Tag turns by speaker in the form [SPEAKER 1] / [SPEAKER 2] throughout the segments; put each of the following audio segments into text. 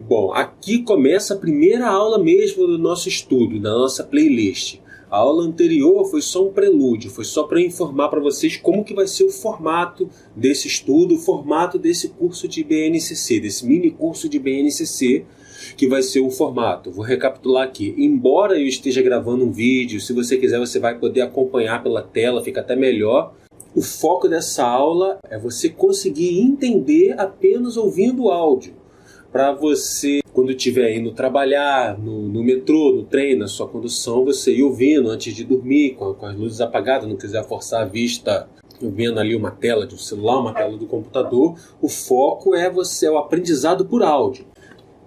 [SPEAKER 1] Bom, aqui começa a primeira aula mesmo do nosso estudo, da nossa playlist. A aula anterior foi só um prelúdio, foi só para informar para vocês como que vai ser o formato desse estudo, o formato desse curso de BNCC, desse mini curso de BNCC, que vai ser o formato. Vou recapitular aqui. Embora eu esteja gravando um vídeo, se você quiser você vai poder acompanhar pela tela, fica até melhor. O foco dessa aula é você conseguir entender apenas ouvindo o áudio. Para você, quando estiver indo trabalhar, no metrô, no trem, na sua condução, você ir ouvindo antes de dormir, com as luzes apagadas, não quiser forçar a vista, vendo ali uma tela de um celular, uma tela do computador. O foco é o aprendizado por áudio.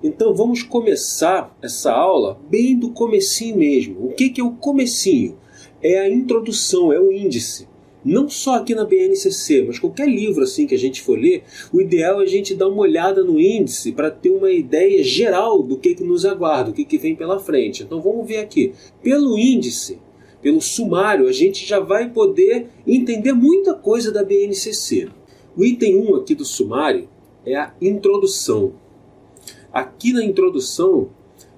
[SPEAKER 1] Então vamos começar essa aula bem do comecinho mesmo. O que é o comecinho? É a introdução, é o índice. Não só aqui na BNCC, mas qualquer livro assim que a gente for ler, o ideal é a gente dar uma olhada no índice para ter uma ideia geral do que nos aguarda, o que vem pela frente. Então vamos ver aqui. Pelo índice, pelo sumário, a gente já vai poder entender muita coisa da BNCC. O item 1 aqui do sumário é a introdução. Aqui na introdução,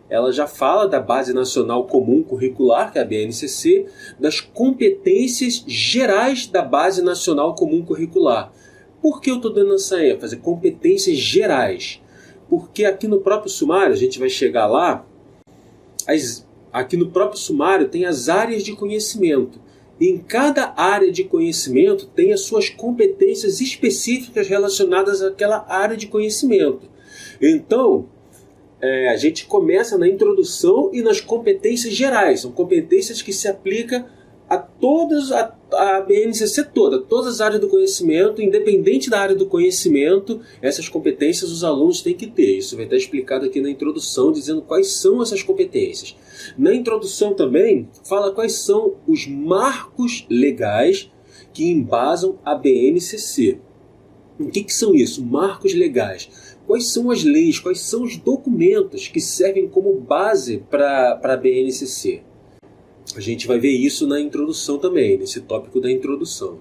[SPEAKER 1] ela já fala da Base Nacional Comum Curricular, que é a BNCC, das competências gerais da Base Nacional Comum Curricular. Por que eu estou dando essa ênfase? Competências gerais. Porque aqui no próprio sumário, a gente vai chegar lá, aqui no próprio sumário tem as áreas de conhecimento. Em cada área de conhecimento tem as suas competências específicas relacionadas àquela área de conhecimento. Então, a gente começa na introdução e nas competências gerais. São competências que se aplicam a todas, a BNCC toda, todas as áreas do conhecimento, independente da área do conhecimento, essas competências os alunos têm que ter. Isso vai estar explicado aqui na introdução, dizendo quais são essas competências. Na introdução também, fala quais são os marcos legais que embasam a BNCC. O que são isso? Marcos legais. Quais são as leis, quais são os documentos que servem como base para a BNCC? A gente vai ver isso na introdução também, nesse tópico da introdução.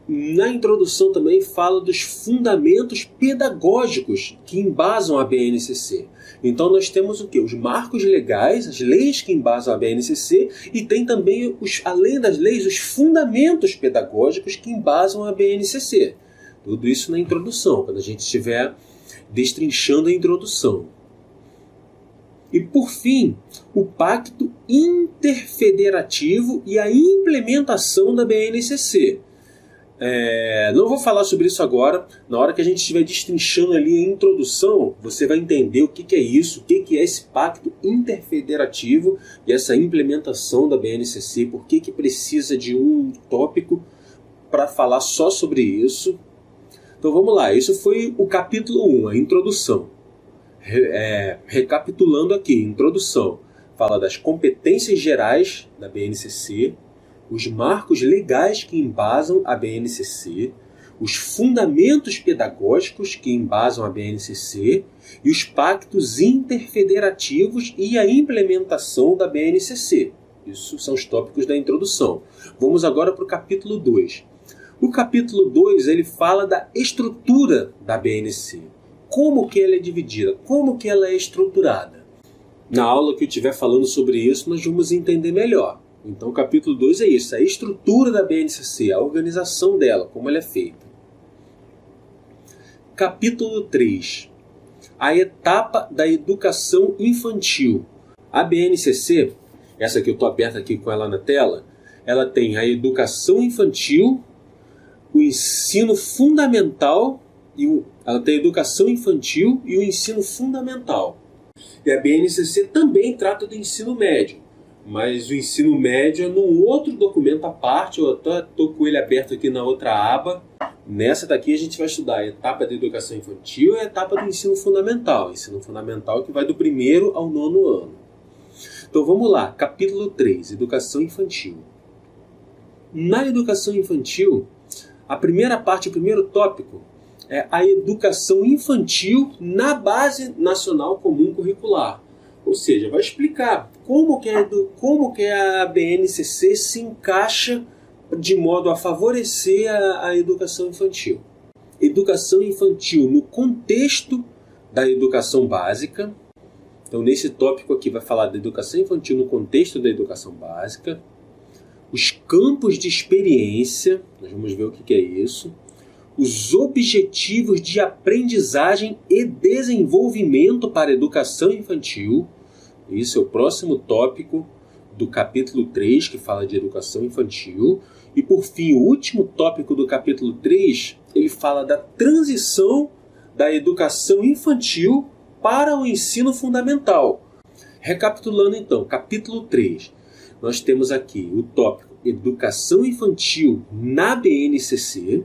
[SPEAKER 1] Na introdução também fala dos fundamentos pedagógicos que embasam a BNCC. Então nós temos o quê? Os marcos legais, as leis que embasam a BNCC, e tem também, além das leis, os fundamentos pedagógicos que embasam a BNCC. Tudo isso na introdução, quando a gente estiver destrinchando a introdução. E, por fim, o Pacto Interfederativo e a implementação da BNCC. Não vou falar sobre isso agora. Na hora que a gente estiver destrinchando ali a introdução, você vai entender o que é isso, o que é esse Pacto Interfederativo e essa implementação da BNCC, por que precisa de um tópico para falar só sobre isso. Então vamos lá, isso foi o capítulo 1, a introdução. Recapitulando aqui, introdução. Fala das competências gerais da BNCC, os marcos legais que embasam a BNCC, os fundamentos pedagógicos que embasam a BNCC e os pactos interfederativos e a implementação da BNCC. Isso são os tópicos da introdução. Vamos agora para o capítulo 2. O capítulo 2 ele fala da estrutura da BNCC. Como que ela é dividida? Como que ela é estruturada? Na aula que eu estiver falando sobre isso, nós vamos entender melhor. Então o capítulo 2 é isso, a estrutura da BNCC, a organização dela, como ela é feita. Capítulo 3. A etapa da educação infantil. A BNCC, essa que eu estou aberta aqui com ela na tela, ela tem a educação infantil, o ensino fundamental, ela tem a educação infantil e o ensino fundamental. E a BNCC também trata do ensino médio, mas o ensino médio é num outro documento à parte. Eu estou com ele aberto aqui na outra aba. Nessa daqui a gente vai estudar a etapa da educação infantil e a etapa do ensino fundamental. Ensino fundamental que vai do 1º ao 9º ano. Então vamos lá, capítulo 3, educação infantil. Na educação infantil, a primeira parte, o primeiro tópico, é a educação infantil na Base Nacional Comum Curricular. Ou seja, vai explicar como que a BNCC se encaixa de modo a favorecer a educação infantil. Educação infantil no contexto da educação básica. Então, nesse tópico aqui vai falar da educação infantil no contexto da educação básica. Os campos de experiência, nós vamos ver o que é isso. Os objetivos de aprendizagem e desenvolvimento para a educação infantil. Isso é o próximo tópico do capítulo 3, que fala de educação infantil. E, por fim, o último tópico do capítulo 3, ele fala da transição da educação infantil para o ensino fundamental. Recapitulando, então, capítulo 3, nós temos aqui o tópico Educação Infantil na BNCC,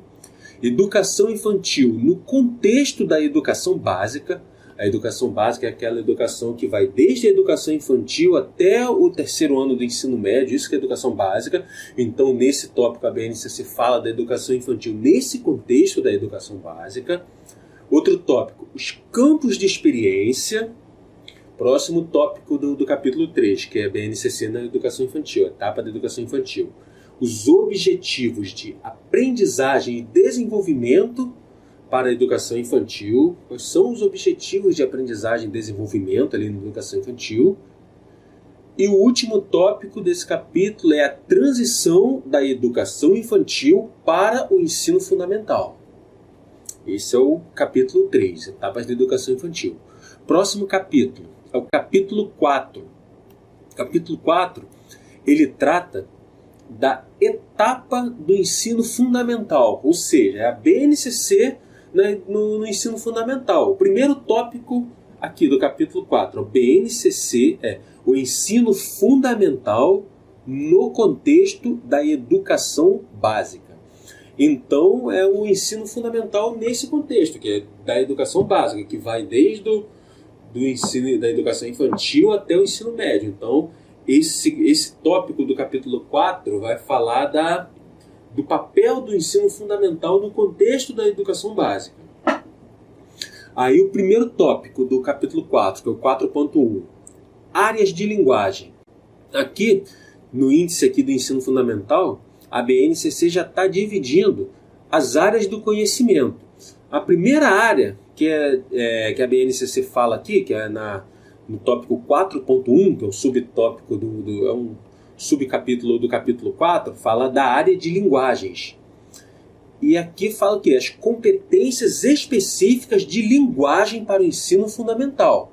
[SPEAKER 1] Educação Infantil no contexto da educação básica. A educação básica é aquela educação que vai desde a educação infantil até o terceiro ano do ensino médio, isso que é educação básica. Então, nesse tópico, a BNCC fala da educação infantil nesse contexto da educação básica. Outro tópico, os campos de experiência. Próximo tópico do capítulo 3, que é a BNCC na educação infantil, a etapa da educação infantil. Os objetivos de aprendizagem e desenvolvimento para a educação infantil. Quais são os objetivos de aprendizagem e desenvolvimento ali na educação infantil? E o último tópico desse capítulo é a transição da educação infantil para o ensino fundamental. Esse é o capítulo 3, etapas da educação infantil. Próximo capítulo é o capítulo 4. O capítulo 4, ele trata da etapa do ensino fundamental, ou seja, é a BNCC no ensino fundamental. O primeiro tópico aqui do capítulo 4, o BNCC, é o ensino fundamental no contexto da educação básica. Então, é o ensino fundamental nesse contexto, que é da educação básica, que vai desde do ensino da educação infantil até o ensino médio. Então, esse tópico do capítulo 4 vai falar do papel do ensino fundamental no contexto da educação básica. Aí o primeiro tópico do capítulo 4, que é o 4.1, áreas de linguagem. Aqui, no índice aqui do ensino fundamental, a BNCC já está dividindo as áreas do conhecimento. A primeira área que a BNCC fala aqui, que é no tópico 4.1, que é o subtópico é um subcapítulo do capítulo 4, fala da área de linguagens. E aqui fala o quê? As competências específicas de linguagem para o ensino fundamental.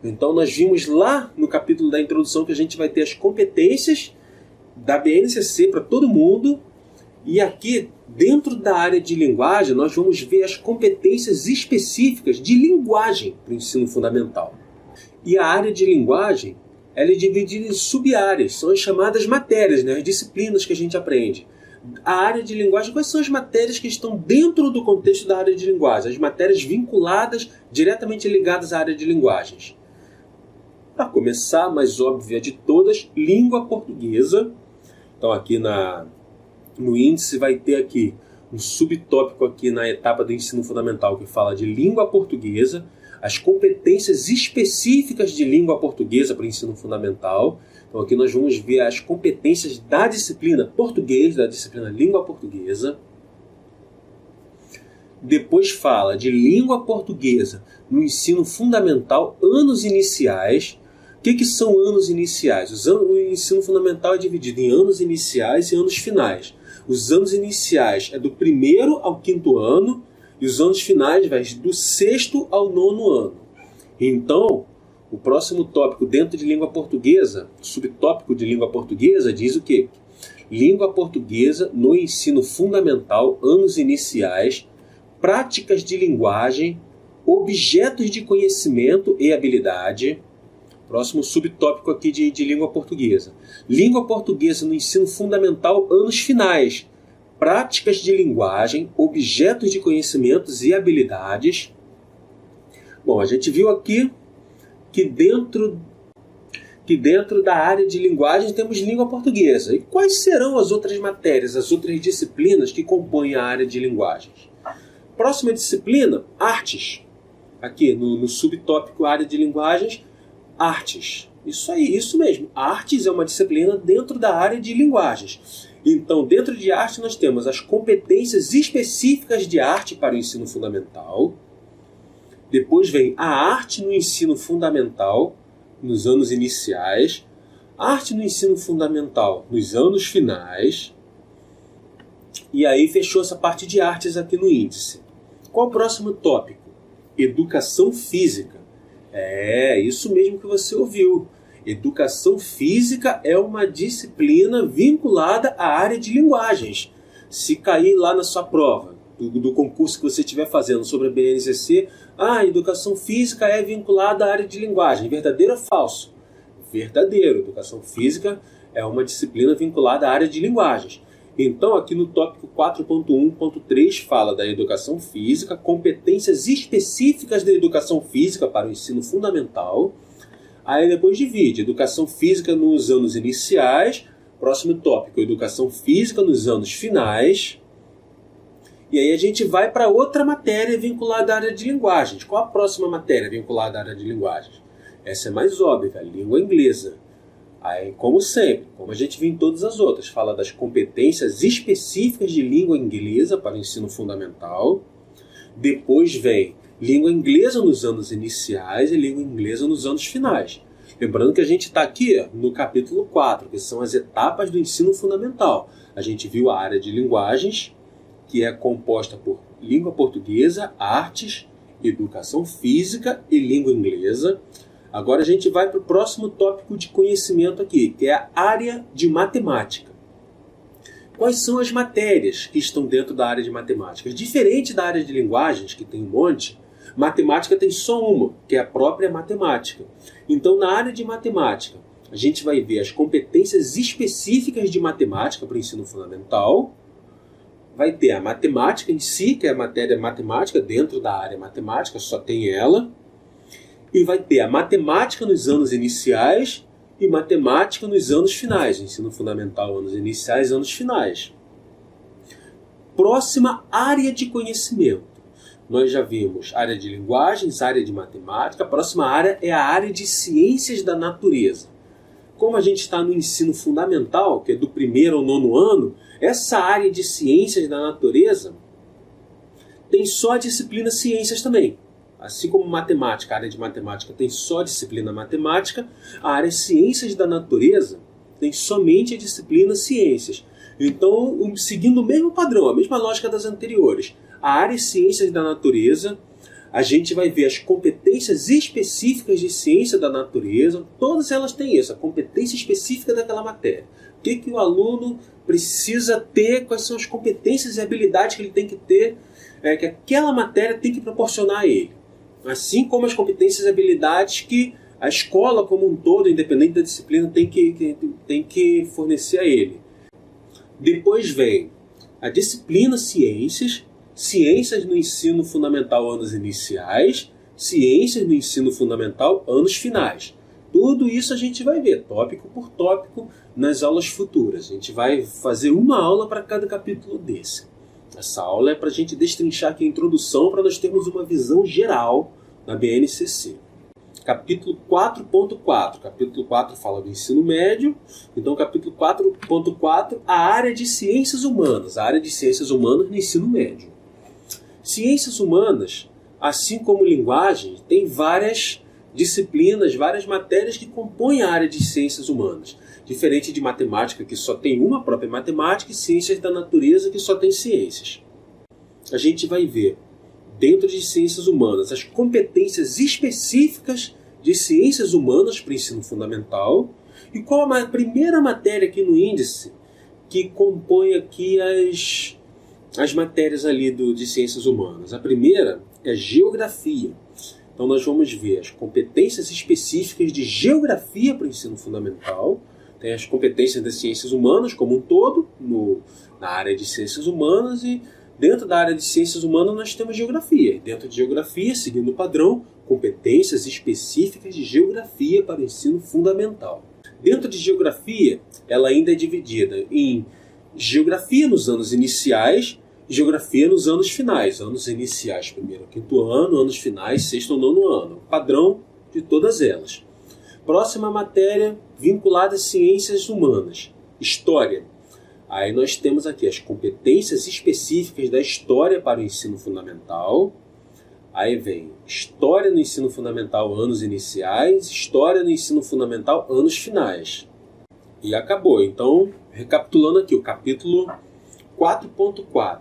[SPEAKER 1] Então nós vimos lá no capítulo da introdução que a gente vai ter as competências da BNCC para todo mundo. E aqui, dentro da área de linguagem, nós vamos ver as competências específicas de linguagem para o ensino fundamental. E a área de linguagem, ela é dividida em sub-áreas, são as chamadas matérias, né? As disciplinas que a gente aprende. A área de linguagem, quais são as matérias que estão dentro do contexto da área de linguagem? As matérias vinculadas, diretamente ligadas à área de linguagens. Para começar, a mais óbvia de todas, língua portuguesa. Então aqui no índice vai ter aqui um subtópico aqui na etapa do ensino fundamental que fala de língua portuguesa, as competências específicas de língua portuguesa para o ensino fundamental. Então aqui nós vamos ver as competências da disciplina português, da disciplina língua portuguesa. Depois fala de língua portuguesa no ensino fundamental, anos iniciais. O que são anos iniciais? O ensino fundamental é dividido em anos iniciais e anos finais. Os anos iniciais é do 1º ao 5º ano e os anos finais vai do 6º ao 9º ano. Então, o próximo tópico dentro de língua portuguesa, subtópico de língua portuguesa, diz o quê? Língua portuguesa no ensino fundamental, anos iniciais, práticas de linguagem, objetos de conhecimento e habilidade. Próximo subtópico aqui de língua portuguesa. Língua portuguesa no ensino fundamental, anos finais. Práticas de linguagem, objetos de conhecimentos e habilidades. Bom, a gente viu aqui que dentro da área de linguagem temos língua portuguesa. E quais serão as outras matérias, as outras disciplinas que compõem a área de linguagens? Próxima disciplina, artes. Aqui no subtópico área de linguagens, artes. Isso aí, isso mesmo. Artes é uma disciplina dentro da área de linguagens. Então, dentro de arte, nós temos as competências específicas de arte para o ensino fundamental. Depois vem a arte no ensino fundamental, nos anos iniciais. Arte no ensino fundamental, nos anos finais. E aí fechou essa parte de artes aqui no índice. Qual o próximo tópico? Educação física. É, isso mesmo que você ouviu. Educação física é uma disciplina vinculada à área de linguagens. Se cair lá na sua prova, do concurso que você estiver fazendo sobre a BNCC, educação física é vinculada à área de linguagem. Verdadeiro ou falso? Verdadeiro. Educação física é uma disciplina vinculada à área de linguagens. Então, aqui no tópico 4.1.3 fala da educação física, competências específicas da educação física para o ensino fundamental. Aí depois divide educação física nos anos iniciais, próximo tópico, educação física nos anos finais. E aí a gente vai para outra matéria vinculada à área de linguagens. Qual a próxima matéria vinculada à área de linguagens? Essa é mais óbvia, a língua inglesa. Aí, como sempre, como a gente viu em todas as outras, fala das competências específicas de língua inglesa para o ensino fundamental. Depois vem língua inglesa nos anos iniciais e língua inglesa nos anos finais. Lembrando que a gente está aqui no capítulo 4, que são as etapas do ensino fundamental. A gente viu a área de linguagens, que é composta por língua portuguesa, artes, educação física e língua inglesa. Agora a gente vai para o próximo tópico de conhecimento aqui, que é a área de matemática. Quais são as matérias que estão dentro da área de matemática? Diferente da área de linguagens, que tem um monte, matemática tem só uma, que é a própria matemática. Então, na área de matemática, a gente vai ver as competências específicas de matemática para o ensino fundamental. Vai ter a matemática em si, que é a matéria matemática dentro da área matemática, só tem ela. E vai ter a matemática nos anos iniciais e matemática nos anos finais. Ensino fundamental, anos iniciais e anos finais. Próxima área de conhecimento. Nós já vimos área de linguagens, área de matemática. A próxima área é a área de ciências da natureza. Como a gente está no ensino fundamental, que é do 1º ao 9º ano, essa área de ciências da natureza tem só a disciplina ciências também. Assim como matemática, a área de matemática tem só a disciplina matemática, a área de ciências da natureza tem somente a disciplina ciências. Então, seguindo o mesmo padrão, a mesma lógica das anteriores, a área de ciências da natureza, a gente vai ver as competências específicas de ciência da natureza, todas elas têm isso, a competência específica daquela matéria. O que o aluno precisa ter, quais são as competências e habilidades que ele tem que ter, que aquela matéria tem que proporcionar a ele. Assim como as competências e habilidades que a escola como um todo, independente da disciplina, tem que fornecer a ele. Depois vem a disciplina ciências, ciências no ensino fundamental anos iniciais, ciências no ensino fundamental anos finais. Tudo isso a gente vai ver, tópico por tópico, nas aulas futuras. A gente vai fazer uma aula para cada capítulo desse. Essa aula é para a gente destrinchar aqui a introdução, para nós termos uma visão geral na BNCC. Capítulo 4.4. Capítulo 4 fala do ensino médio. Então, capítulo 4.4, a área de ciências humanas. A área de ciências humanas no ensino médio. Ciências humanas, assim como linguagem, tem várias disciplinas, várias matérias que compõem a área de ciências humanas. Diferente de matemática, que só tem uma própria matemática, e ciências da natureza, que só tem ciências. A gente vai ver, dentro de ciências humanas, as competências específicas de ciências humanas para o ensino fundamental. E qual a primeira matéria aqui no índice que compõe aqui as matérias ali de ciências humanas? A primeira é geografia. Então nós vamos ver as competências específicas de geografia para o ensino fundamental. Tem as competências das ciências humanas como um todo, na área de ciências humanas, e dentro da área de ciências humanas nós temos geografia. Dentro de geografia, seguindo o padrão, competências específicas de geografia para o ensino fundamental. Dentro de geografia, ela ainda é dividida em geografia nos anos iniciais e geografia nos anos finais. Anos iniciais, 1º ao 5º ano, anos finais, 6º ao 9º ano. Padrão de todas elas. Próxima matéria vinculada às ciências humanas, história. Aí nós temos aqui as competências específicas da história para o ensino fundamental. Aí vem História no Ensino Fundamental, anos iniciais, História no Ensino Fundamental, anos finais. E acabou. Então, recapitulando aqui, o capítulo 4.4,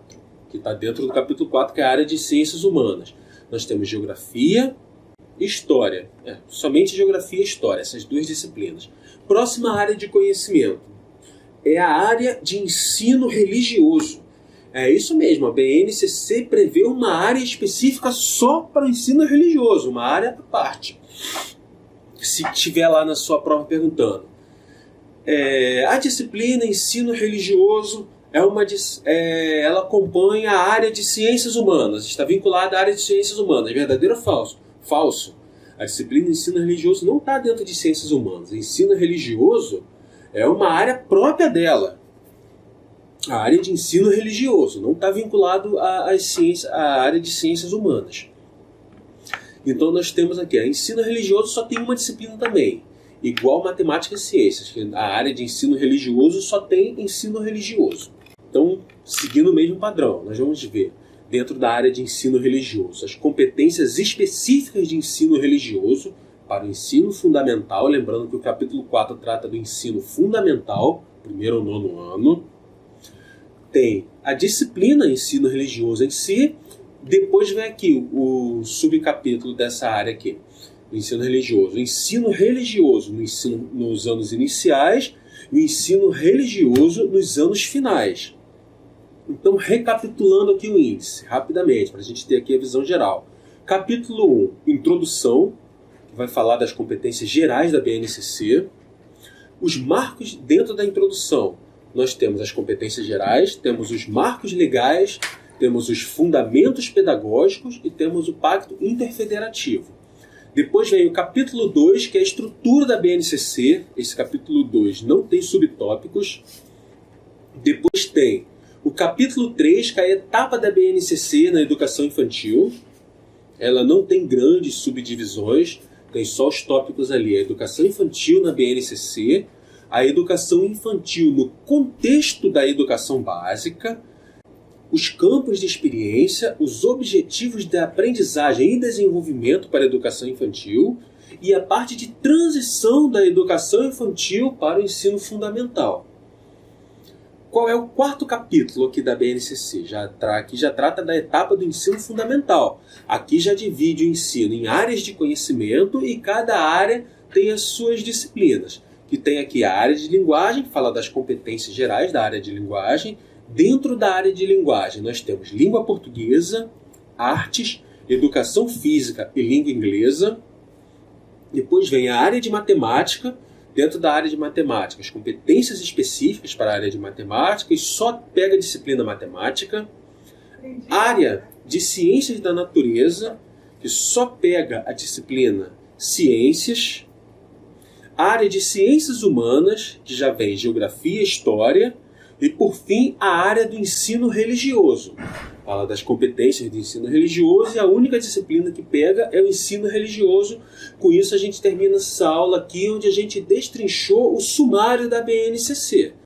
[SPEAKER 1] que está dentro do capítulo 4, que é a área de Ciências Humanas. Nós temos Geografia e História. Somente Geografia e História, essas duas disciplinas. Próxima área de conhecimento é a área de ensino religioso. É isso mesmo, a BNCC prevê uma área específica só para o ensino religioso, uma área à parte. Se tiver lá na sua prova perguntando. A disciplina ensino religioso ela acompanha a área de ciências humanas, está vinculada à área de ciências humanas. É verdadeiro ou falso? Falso. A disciplina ensino religioso não está dentro de ciências humanas. Ensino religioso é uma área própria dela. A área de ensino religioso não está vinculado à área de ciências humanas. Então nós temos aqui, ensino religioso só tem uma disciplina também, igual matemática e ciências, que a área de ensino religioso só tem ensino religioso. Então, seguindo o mesmo padrão, nós vamos ver, dentro da área de ensino religioso, as competências específicas de ensino religioso para o ensino fundamental, lembrando que o capítulo 4 trata do ensino fundamental, primeiro ao nono ano. Tem a disciplina ensino religioso em si, depois vem aqui o subcapítulo dessa área aqui, o ensino religioso. O ensino religioso nos anos iniciais e o ensino religioso nos anos finais. Então, recapitulando aqui o índice, rapidamente, para a gente ter aqui a visão geral. Capítulo 1, Introdução, que vai falar das competências gerais da BNCC. Os marcos dentro da introdução. Nós temos as competências gerais, temos os marcos legais, temos os fundamentos pedagógicos e temos o pacto interfederativo. Depois vem o capítulo 2, que é a estrutura da BNCC. Esse capítulo 2 não tem subtópicos. Depois tem o capítulo 3, que é a etapa da BNCC na educação infantil. Ela não tem grandes subdivisões, tem só os tópicos ali. A educação infantil na BNCC, a educação infantil no contexto da educação básica, os campos de experiência, os objetivos de aprendizagem e desenvolvimento para a educação infantil e a parte de transição da educação infantil para o ensino fundamental. Qual é o quarto capítulo aqui da BNCC? Aqui já trata da etapa do ensino fundamental. Aqui já divide o ensino em áreas de conhecimento e cada área tem as suas disciplinas. Que tem aqui a área de linguagem, que fala das competências gerais da área de linguagem. Dentro da área de linguagem, nós temos língua portuguesa, artes, educação física e língua inglesa. Depois vem a área de matemática. Dentro da área de matemática, as competências específicas para a área de matemática e só pega a disciplina matemática. Área de ciências da natureza, que só pega a disciplina ciências. Área de ciências humanas, que já vem geografia e história. E, por fim, a área do ensino religioso. Fala das competências do ensino religioso e a única disciplina que pega é o ensino religioso. Com isso, a gente termina essa aula aqui, onde a gente destrinchou o sumário da BNCC.